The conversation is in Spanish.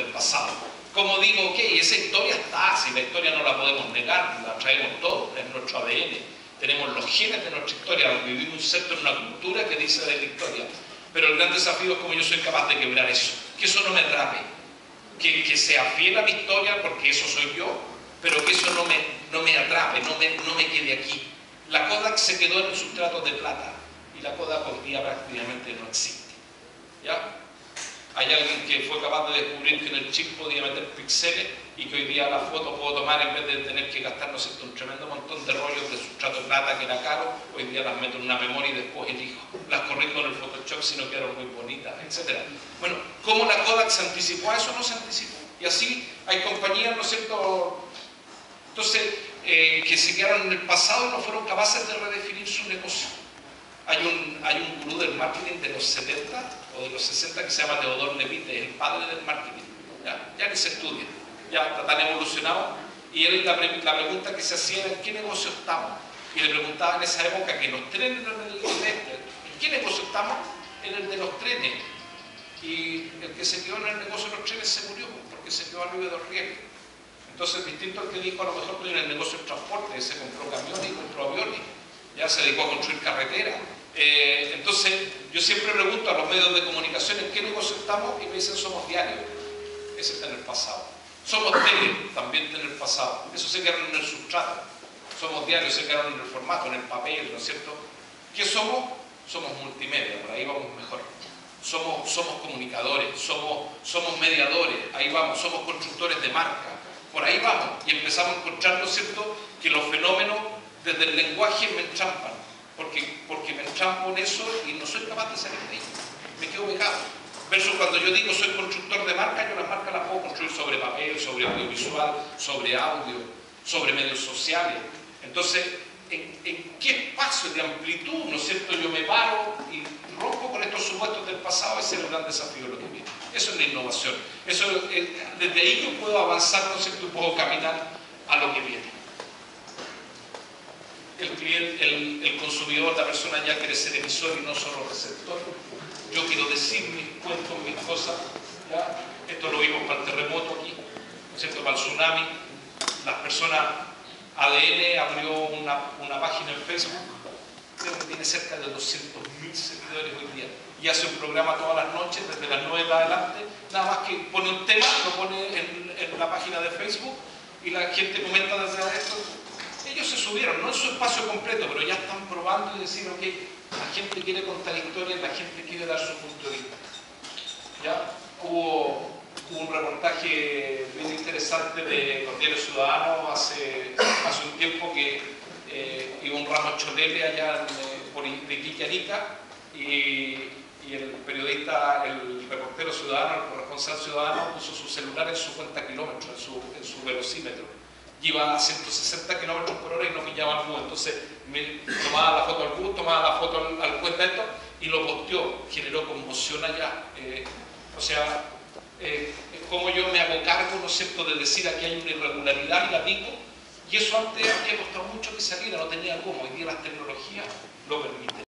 del pasado. Como digo, ok, esa historia está, si la historia no la podemos negar, la traemos todos, es nuestro ADN. Tenemos los genes de nuestra historia, vivimos insertos en una cultura que dice de la historia. Pero el gran desafío es cómo yo soy capaz de quebrar eso, que eso no me atrape, que sea fiel a mi historia, porque eso soy yo, pero que eso no me atrape, no me quede aquí. La Kodak se quedó en el sustrato de plata y la Kodak hoy día prácticamente no existe. ¿Ya? Hay alguien que fue capaz de descubrir que en el chip podía meter píxeles y que hoy día la foto puedo tomar en vez de tener que gastarnos un tremendo montón de rollos de sustrato de plata que era caro, hoy día las meto en una memoria y después elijo. Las corrijo en el Photoshop si no quedaron muy bonitas, etc. Bueno, ¿cómo la Kodak se anticipó a eso? No se anticipó. Y así hay compañías, ¿no es cierto?, entonces, que se quedaron en el pasado y no fueron capaces de redefinir su negocio. Hay un gurú del marketing de los 70 o de los 60 que se llama Theodore Levitt, el padre del marketing. Ya ni se estudia, ya está tan evolucionado. Y él la pregunta que se hacía era: ¿en qué negocio estamos? Y le preguntaba en esa época que los trenes eran ¿en qué negocio estamos? En el de los trenes. Y el que se quedó en el negocio de los trenes se murió porque se quedó arriba de los rieles. Entonces, distinto al que dijo, a lo mejor estoy en el negocio del transporte, se compró camiones y compró aviones, ya se dedicó a construir carreteras. Entonces, yo siempre pregunto a los medios de comunicación en qué negocio estamos y me dicen: somos diarios. Ese está en el pasado. Somos tele, también está en el pasado. Eso se quedaron en el sustrato. Somos diarios, se quedaron en el formato, en el papel, ¿no es cierto? ¿Qué somos? Somos multimedia, por ahí vamos mejor. Somos comunicadores, somos mediadores, ahí vamos, somos constructores de marca. Por ahí vamos, y empezamos a encontrar, ¿no es cierto?, que los fenómenos desde el lenguaje me entrampan, porque me entrampo en eso y no soy capaz de salir de ahí, me quedo pegado. Versus cuando yo digo soy constructor de marca, yo las marcas las puedo construir sobre papel, sobre audiovisual, sobre audio, sobre medios sociales. Entonces, ¿en qué espacio de amplitud, ¿no es cierto?, yo me paro y rompo con estos supuestos del pasado? Ese es el gran desafío de lo que viene. Eso es la innovación. Desde ahí yo puedo avanzar, ¿no es cierto?, y puedo caminar a lo que viene. El cliente, el consumidor, la persona ya quiere ser emisor y no solo receptor. Yo quiero decir mis cuentos, mis cosas. ¿Ya? Esto lo vimos para el terremoto aquí, ¿no es cierto?, para el tsunami. Las personas, ADN abrió una página en Facebook, creo que tiene cerca de 200.000 seguidores hoy día, y hace un programa todas las noches, desde las 9 en adelante, nada más que pone un tema, lo pone en la página de Facebook, y la gente comenta desde adentro. Ellos se subieron, no en su espacio completo, pero ya están probando y decir: ok, la gente quiere contar historias, la gente quiere dar su punto de vista. Ya hubo un reportaje bien interesante de los diarios ciudadanos hace un tiempo que iba un ramo cholele allá de Iquique y el periodista, el reportero ciudadano, el corresponsal ciudadano puso su celular en su cuenta kilómetros, en su velocímetro. Iba a 160 kilómetros por hora y no pillaba el bus. Entonces me tomaba la foto al bus, tomaba la foto al cuenta esto y lo posteó. Generó conmoción allá. O sea, es como yo me hago cargo, ¿no es cierto?, de decir aquí hay una irregularidad y la digo. Y eso antes había costado mucho que saliera, no tenía cómo. Hoy día las tecnologías lo permiten.